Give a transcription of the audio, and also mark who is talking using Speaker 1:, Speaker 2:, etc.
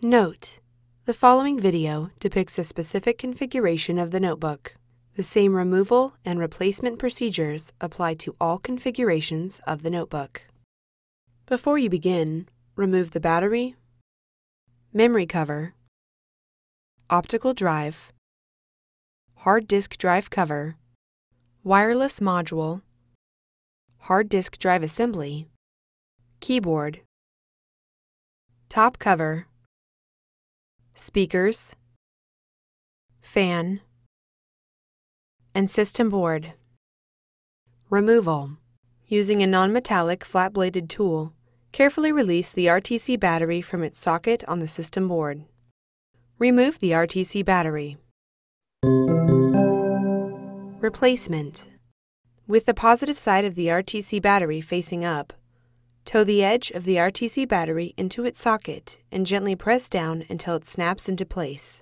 Speaker 1: Note: the following video depicts a specific configuration of the notebook. The same removal and replacement procedures apply to all configurations of the notebook. Before you begin, remove the battery, memory cover, optical drive, hard disk drive cover, wireless module, hard disk drive assembly, keyboard, top cover, speakers, fan, and system board. Removal. Using a non-metallic flat-bladed tool, carefully release the RTC battery from its socket on the system board. Remove the RTC battery. Replacement. With the positive side of the RTC battery facing up, toe the edge of the RTC battery into its socket and gently press down until it snaps into place.